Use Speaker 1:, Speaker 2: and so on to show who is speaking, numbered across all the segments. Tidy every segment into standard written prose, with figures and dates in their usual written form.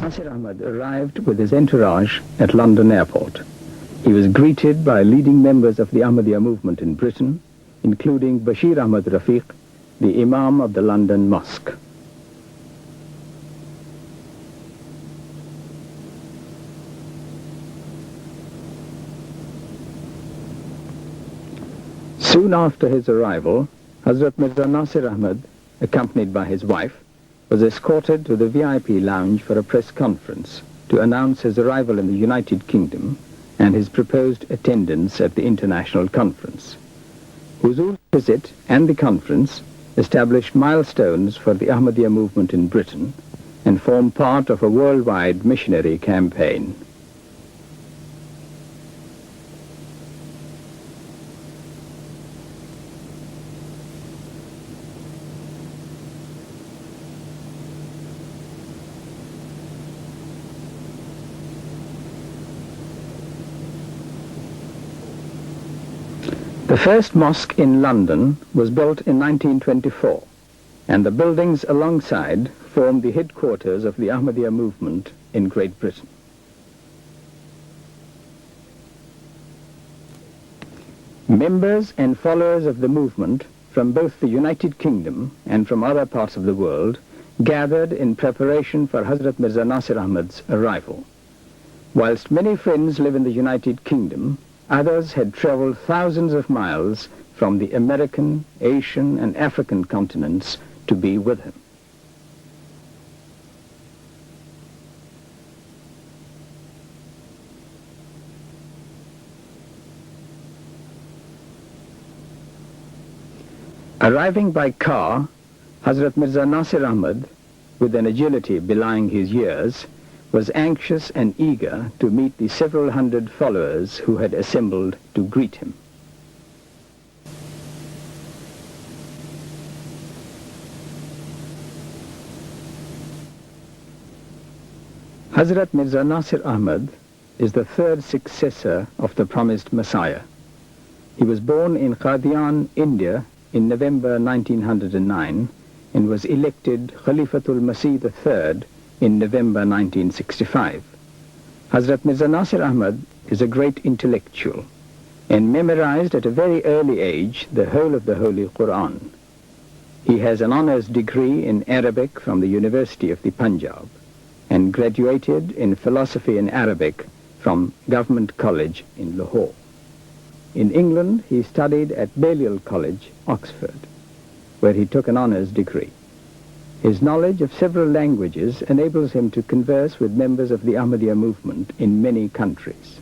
Speaker 1: Nasir Ahmad arrived with his entourage at London airport. He was greeted by leading members of the Ahmadiyya movement in Britain, including Bashir Ahmad Rafiq, the Imam of the London Mosque. Soon after his arrival, Hazrat Mirza Nasir Ahmad, accompanied by his wife, was escorted to the VIP lounge for a press conference to announce his arrival in the United Kingdom and his proposed attendance at the international conference. Huzur's visit and the conference established milestones for the Ahmadiyya movement in Britain and form part of a worldwide missionary campaign. The first mosque in London was built in 1924, and the buildings alongside formed the headquarters of the Ahmadiyya movement in Great Britain. Members and followers of the movement from both the United Kingdom and from other parts of the world gathered in preparation for Hazrat Mirza Nasir Ahmad's arrival. Whilst many friends live in the United Kingdom, others had traveled thousands of miles from the American, Asian, and African continents to be with him. Arriving by car, Hazrat Mirza Nasir Ahmad, with an agility belying his years, was anxious and eager to meet the several hundred followers who had assembled to greet him. Hazrat Mirza Nasir Ahmad is the third successor of the promised Messiah. He was born in Qadian, India in November 1909 and was elected Khalifatul Masih III in November 1965. Hazrat Mirza Nasir Ahmad is a great intellectual and memorized at a very early age the whole of the Holy Quran. He has an honors degree in Arabic from the University of the Punjab and graduated in philosophy in Arabic from Government College in Lahore. In England, he studied at Balliol College, Oxford, where he took an honors degree. His knowledge of several languages enables him to converse with members of the Ahmadiyya movement in many countries.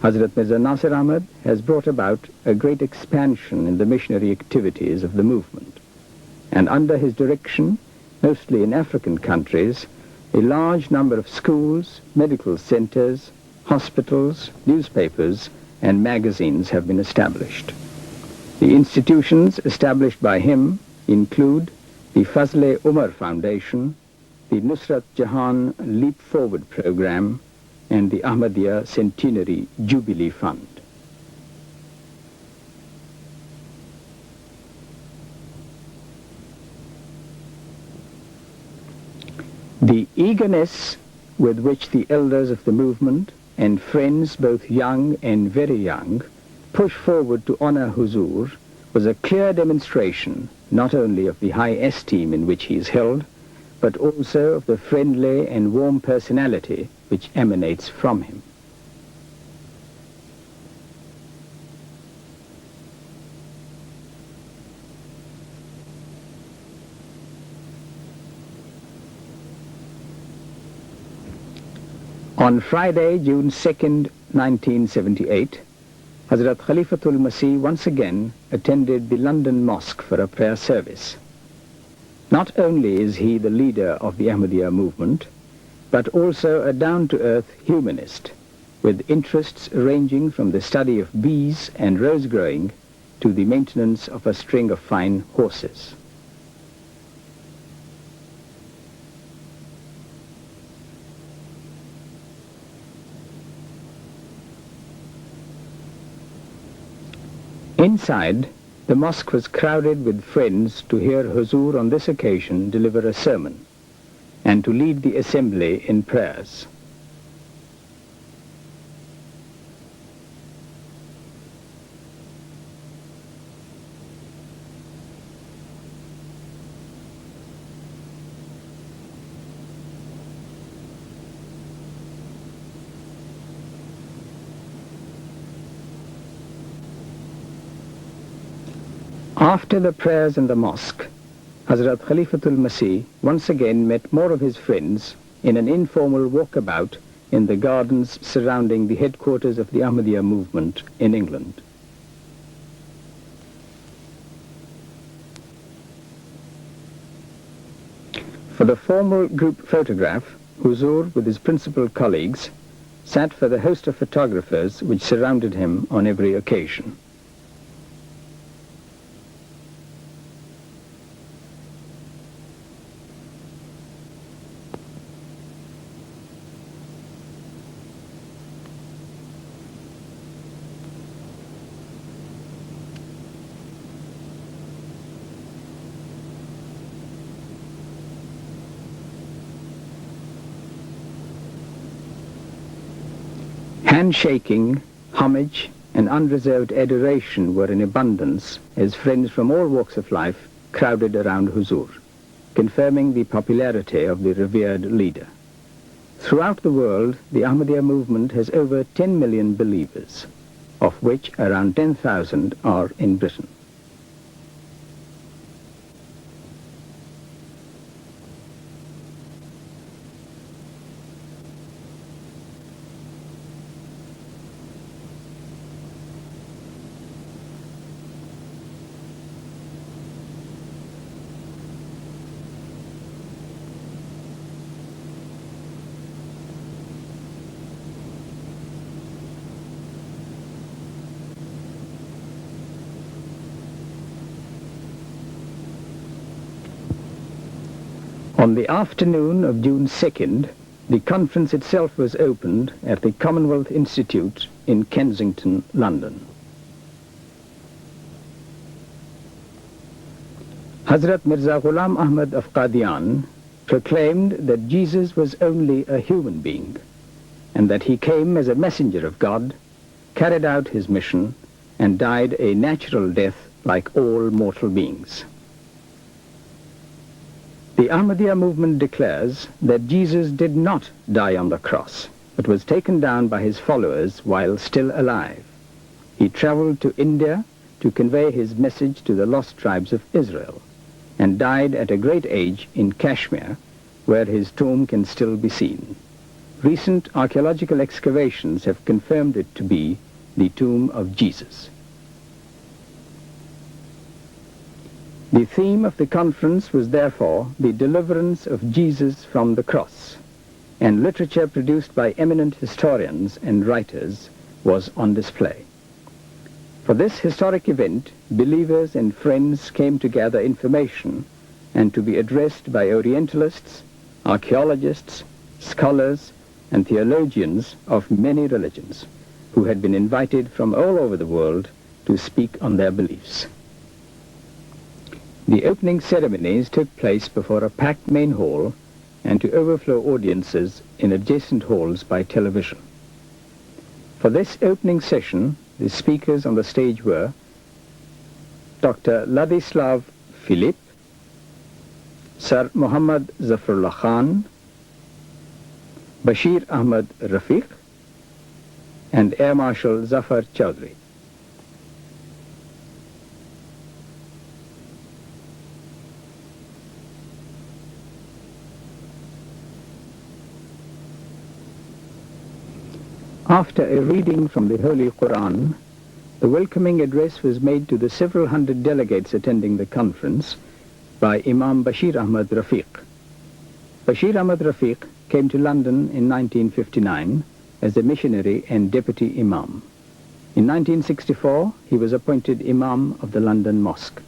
Speaker 1: Hazrat Mirza Nasir Ahmad has brought about a great expansion in the missionary activities of the movement, and under his direction, mostly in African countries, a large number of schools, medical centers, hospitals, newspapers, and magazines have been established. The institutions established by him include the Fazl-e-Umar Foundation, the Nusrat Jahan Leap Forward Program, and the Ahmadiyya Centenary Jubilee Fund. The eagerness with which the elders of the movement and friends both young and very young push forward to honor Huzur was a clear demonstration not only of the high esteem in which he is held, but also of the friendly and warm personality which emanates from him. On Friday, June 2nd, 1978, Hazrat Khalifatul Masih once again attended the London Mosque for a prayer service. Not only is he the leader of the Ahmadiyya movement, but also a down-to-earth humanist, with interests ranging from the study of bees and rose growing to the maintenance of a string of fine horses. Inside, the mosque was crowded with friends to hear Huzur on this occasion deliver a sermon. and to lead the assembly in prayers. After the prayers in the mosque, Hazrat Khalifatul Masih once again met more of his friends in an informal walkabout in the gardens surrounding the headquarters of the Ahmadiyya movement in England. For the formal group photograph, Huzur with his principal colleagues sat for the host of photographers which surrounded him on every occasion. Handshaking, homage, and unreserved adoration were in abundance as friends from all walks of life crowded around Huzur, confirming the popularity of the revered leader. Throughout the world, the Ahmadiyya movement has over 10 million believers, of which around 10,000 are in Britain. On the afternoon of June 2nd, the conference itself was opened at the Commonwealth Institute in Kensington, London. Hazrat Mirza Ghulam Ahmad of Qadian proclaimed that Jesus was only a human being and that he came as a messenger of God, carried out his mission, and died a natural death like all mortal beings. The Ahmadiyya movement declares that Jesus did not die on the cross, but was taken down by his followers while still alive. He traveled to India to convey his message to the lost tribes of Israel, and died at a great age in Kashmir, where his tomb can still be seen. Recent archaeological excavations have confirmed it to be the tomb of Jesus. The theme of the conference was therefore the deliverance of Jesus from the cross, and literature produced by eminent historians and writers was on display. For this historic event, believers and friends came to gather information and to be addressed by Orientalists, archaeologists, scholars, and theologians of many religions, who had been invited from all over the world to speak on their beliefs. The opening ceremonies took place before a packed main hall and to overflow audiences in adjacent halls by television. For this opening session, the speakers on the stage were Dr. Ladislav Filip, Sir Muhammad Zafarullah Khan, Bashir Ahmad Rafiq, and Air Marshal Zafar Chowdhury. After a reading from the Holy Quran, the welcoming address was made to the several hundred delegates attending the conference by Imam Bashir Ahmad Rafiq. Bashir Ahmad Rafiq came to London in 1959 as a missionary and deputy imam. In 1964, he was appointed imam of the London Mosque.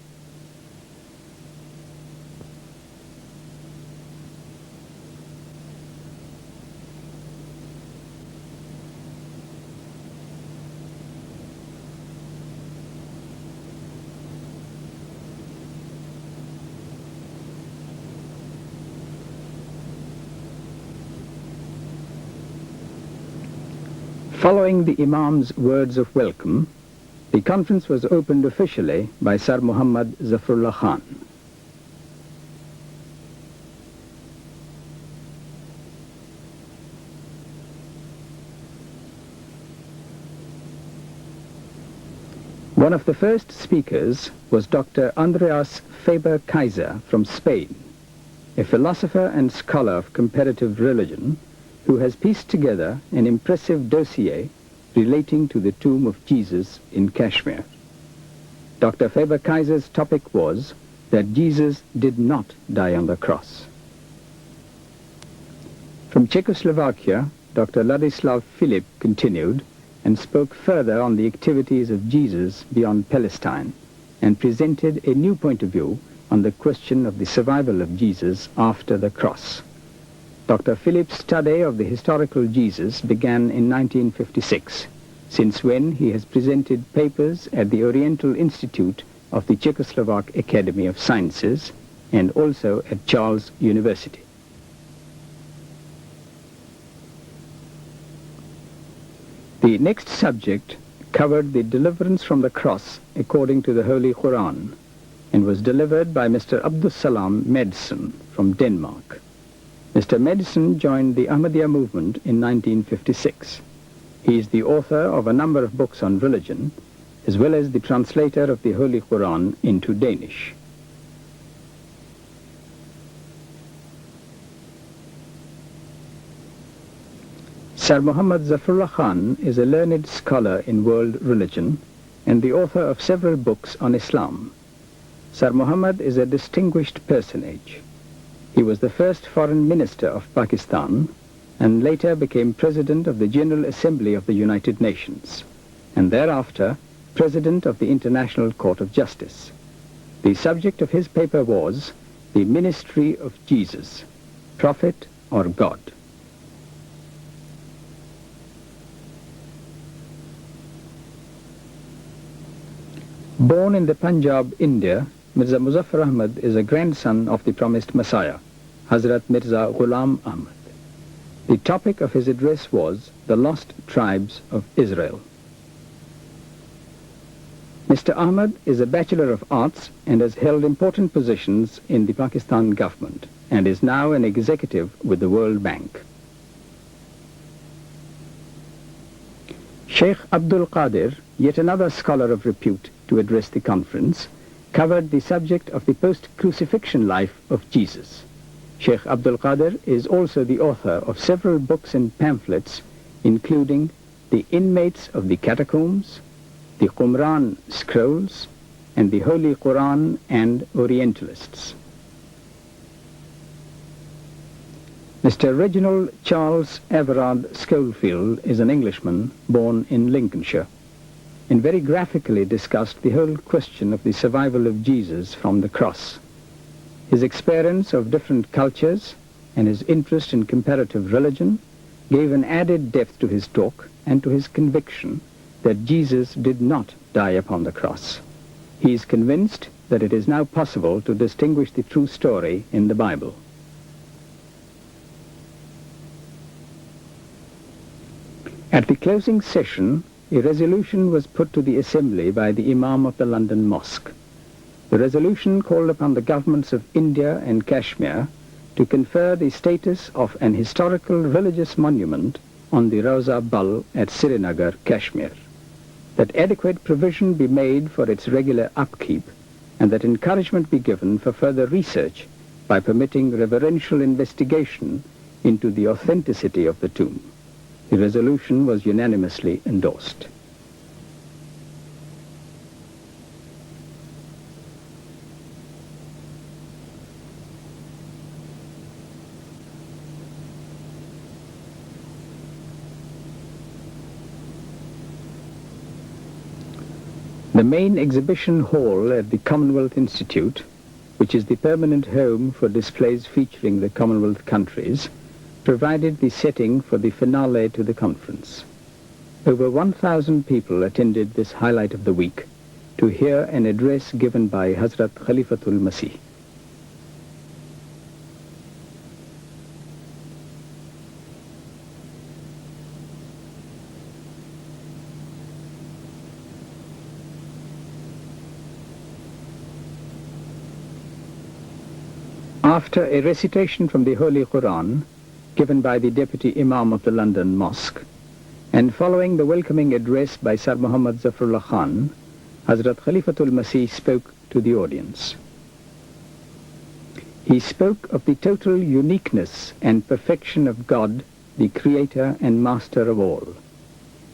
Speaker 1: Following the Imam's words of welcome, the conference was opened officially by Sir Muhammad Zafrullah Khan. One of the first speakers was Dr. Andreas Faber-Kaiser from Spain, a philosopher and scholar of comparative religion who has pieced together an impressive dossier relating to the tomb of Jesus in Kashmir. Dr. Faber-Kaiser's topic was that Jesus did not die on the cross. From Czechoslovakia, Dr. Ladislav Filip continued and spoke further on the activities of Jesus beyond Palestine and presented a new point of view on the question of the survival of Jesus after the cross. Dr. Philip's study of the historical Jesus began in 1956, since when he has presented papers at the Oriental Institute of the Czechoslovak Academy of Sciences and also at Charles University. The next subject covered the deliverance from the cross according to the Holy Quran and was delivered by Mr. Abdus Salam Madsen from Denmark. Mr. Madsen joined the Ahmadiyya movement in 1956. He is the author of a number of books on religion, as well as the translator of the Holy Quran into Danish. Sir Muhammad Zafrullah Khan is a learned scholar in world religion and the author of several books on Islam. Sir Muhammad is a distinguished personage. He was the first foreign minister of Pakistan and later became president of the General Assembly of the United Nations, and thereafter president of the International Court of Justice. The subject of his paper was The Ministry of Jesus, Prophet or God. Born in the Punjab, India, Mirza Muzaffar Ahmad is a grandson of the promised Messiah, Hazrat Mirza Ghulam Ahmad. The topic of his address was the lost tribes of Israel. Mr. Ahmad is a Bachelor of Arts and has held important positions in the Pakistan government and is now an executive with the World Bank. Sheikh Abdul Qadir, yet another scholar of repute to address the conference, covered the subject of the post-crucifixion life of Jesus. Sheikh Abdul Qadir is also the author of several books and pamphlets, including The Inmates of the Catacombs, the Qumran Scrolls, and the Holy Quran and Orientalists. Mr. Reginald Charles Everard Schofield is an Englishman born in Lincolnshire, and very graphically discussed the whole question of the survival of Jesus from the cross. His experience of different cultures and his interest in comparative religion gave an added depth to his talk and to his conviction that Jesus did not die upon the cross. He is convinced that it is now possible to distinguish the true story in the Bible. At the closing session, a resolution was put to the Assembly by the Imam of the London Mosque. The resolution called upon the governments of India and Kashmir to confer the status of an historical religious monument on the Rawza Bal at Srinagar, Kashmir, that adequate provision be made for its regular upkeep, and that encouragement be given for further research by permitting reverential investigation into the authenticity of the tomb. The resolution was unanimously endorsed. The main exhibition hall at the Commonwealth Institute, which is the permanent home for displays featuring the Commonwealth countries, provided the setting for the finale to the conference. Over 1,000 people attended this highlight of the week to hear an address given by Hazrat Khalifatul Masih. After a recitation from the Holy Quran, given by the Deputy Imam of the London Mosque, and following the welcoming address by Sir Muhammad Zafarullah Khan, Hazrat Khalifatul Masih spoke to the audience. He spoke of the total uniqueness and perfection of God, the Creator and Master of all,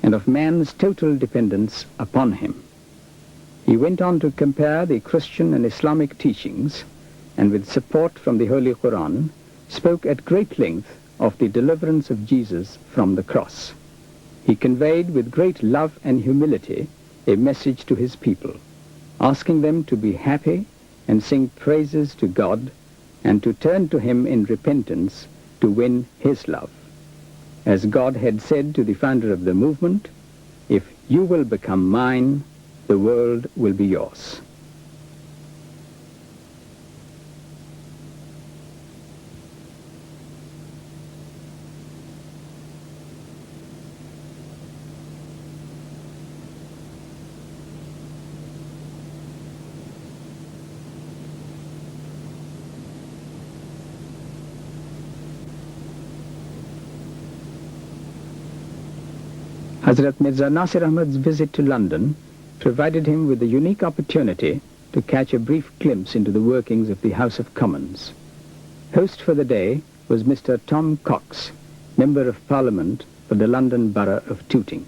Speaker 1: and of man's total dependence upon him. He went on to compare the Christian and Islamic teachings, and with support from the Holy Quran, spoke at great length of the deliverance of Jesus from the cross. He conveyed with great love and humility a message to his people, asking them to be happy and sing praises to God and to turn to him in repentance to win his love. As God had said to the founder of the movement, "If you will become mine, the world will be yours." Hazrat Mirza Nasir Ahmad's visit to London provided him with a unique opportunity to catch a brief glimpse into the workings of the House of Commons. Host for the day was Mr. Tom Cox, Member of Parliament for the London Borough of Tooting.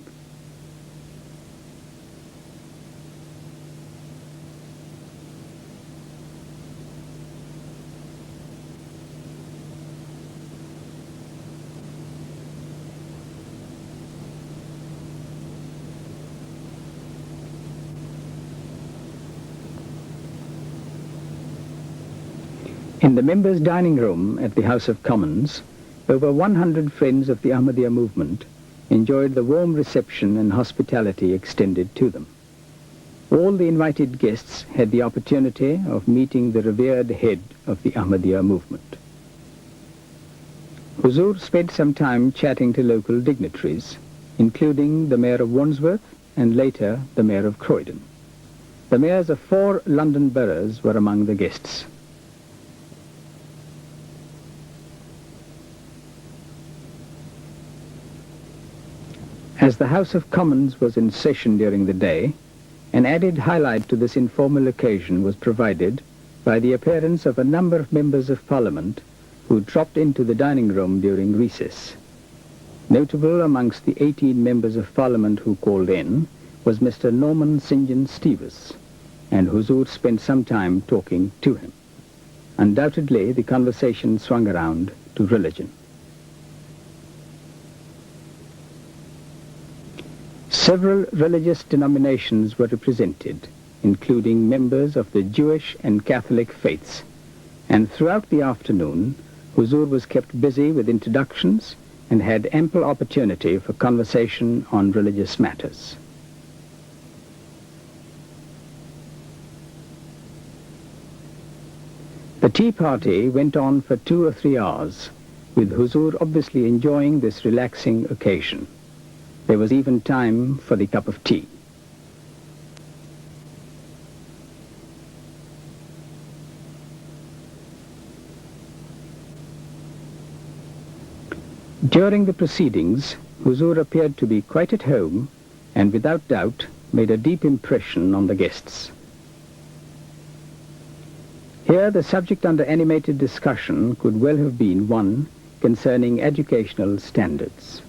Speaker 1: In the members' dining room at the House of Commons, over 100 friends of the Ahmadiyya movement enjoyed the warm reception and hospitality extended to them. All the invited guests had the opportunity of meeting the revered head of the Ahmadiyya movement. Huzur spent some time chatting to local dignitaries, including the Mayor of Wandsworth and later the Mayor of Croydon. The mayors of 4 London boroughs were among the guests. As the House of Commons was in session during the day, an added highlight to this informal occasion was provided by the appearance of a number of members of Parliament who dropped into the dining room during recess. Notable amongst the 18 members of Parliament who called in was Mr. Norman St. John Stevens, and Huzur spent some time talking to him. Undoubtedly, the conversation swung around to religion. Several religious denominations were represented, including members of the Jewish and Catholic faiths, and throughout the afternoon, Huzur was kept busy with introductions and had ample opportunity for conversation on religious matters. The tea party went on for 2 or 3 hours, with Huzur obviously enjoying this relaxing occasion. There was even time for the cup of tea. During the proceedings, Huzur appeared to be quite at home and without doubt made a deep impression on the guests. Here the subject under animated discussion could well have been one concerning educational standards.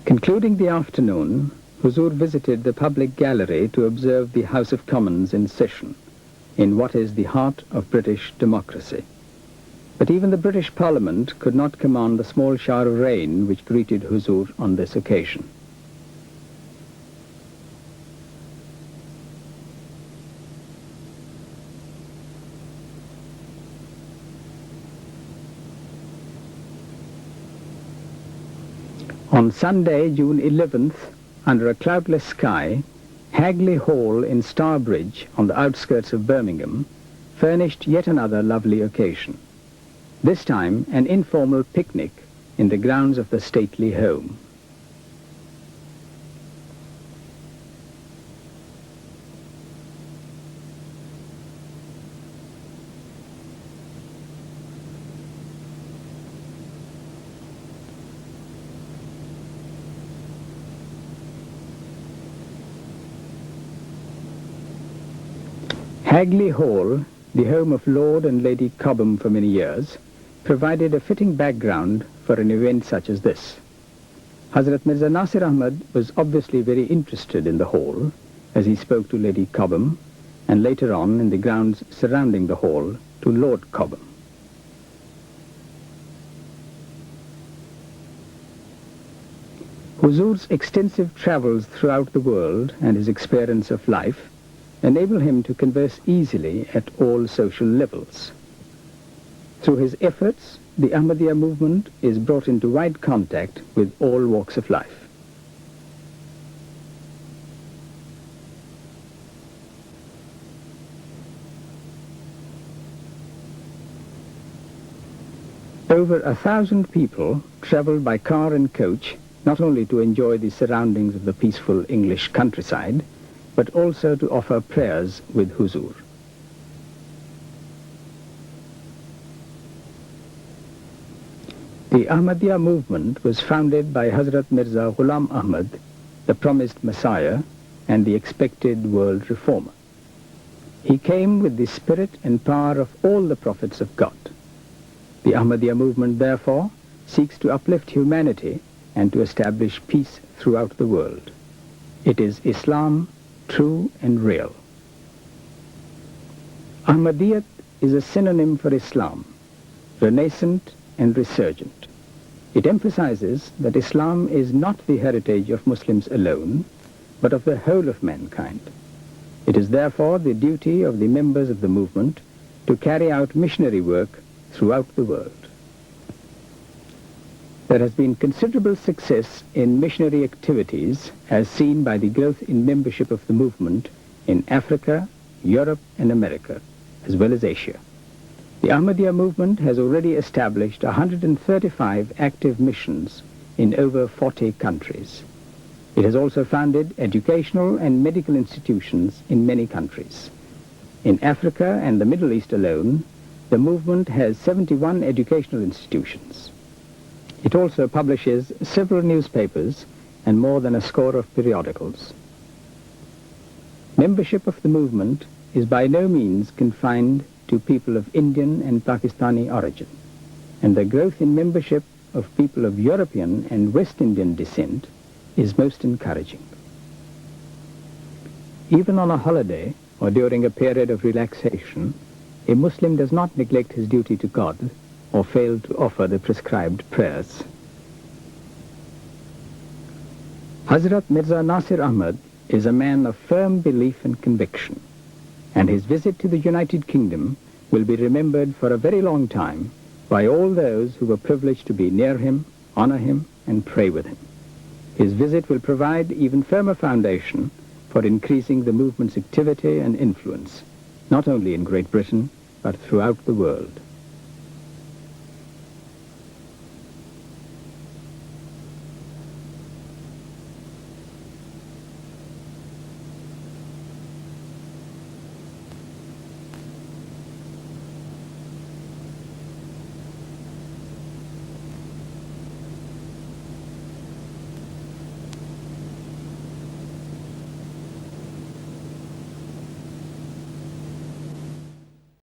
Speaker 1: Concluding the afternoon, Huzur visited the public gallery to observe the House of Commons in session, in what is the heart of British democracy. But even the British Parliament could not command the small shower of rain which greeted Huzur on this occasion. On Sunday, June 11th, under a cloudless sky, Hagley Hall in Starbridge, on the outskirts of Birmingham, furnished yet another lovely occasion. This time, an informal picnic in the grounds of the stately home. Hagley Hall, the home of Lord and Lady Cobham for many years, provided a fitting background for an event such as this. Hazrat Mirza Nasir Ahmad was obviously very interested in the hall as he spoke to Lady Cobham, and later on in the grounds surrounding the hall to Lord Cobham. Huzur's extensive travels throughout the world and his experience of life enable him to converse easily at all social levels. Through his efforts, the Ahmadiyya movement is brought into wide contact with all walks of life. Over 1,000 people travelled by car and coach not only to enjoy the surroundings of the peaceful English countryside, but also to offer prayers with Huzur. The Ahmadiyya movement was founded by Hazrat Mirza Ghulam Ahmad, the promised Messiah and the expected world reformer. He came with the spirit and power of all the prophets of God. The Ahmadiyya movement, therefore, seeks to uplift humanity and to establish peace throughout the world. It is Islam, true and real. Ahmadiyyat is a synonym for Islam, renascent and resurgent. It emphasizes that Islam is not the heritage of Muslims alone, but of the whole of mankind. It is therefore the duty of the members of the movement to carry out missionary work throughout the world. There has been considerable success in missionary activities as seen by the growth in membership of the movement in Africa, Europe and America, as well as Asia. The Ahmadiyya movement has already established 135 active missions in over 40 countries. It has also founded educational and medical institutions in many countries. In Africa and the Middle East alone, the movement has 71 educational institutions. It also publishes several newspapers and more than a score of periodicals. Membership of the movement is by no means confined to people of Indian and Pakistani origin, and the growth in membership of people of European and West Indian descent is most encouraging. Even on a holiday or during a period of relaxation, a Muslim does not neglect his duty to God or fail to offer the prescribed prayers. Hazrat Mirza Nasir Ahmad is a man of firm belief and conviction, and his visit to the United Kingdom will be remembered for a very long time by all those who were privileged to be near him, honor him, and pray with him. His visit will provide even firmer foundation for increasing the movement's activity and influence, not only in Great Britain, but throughout the world.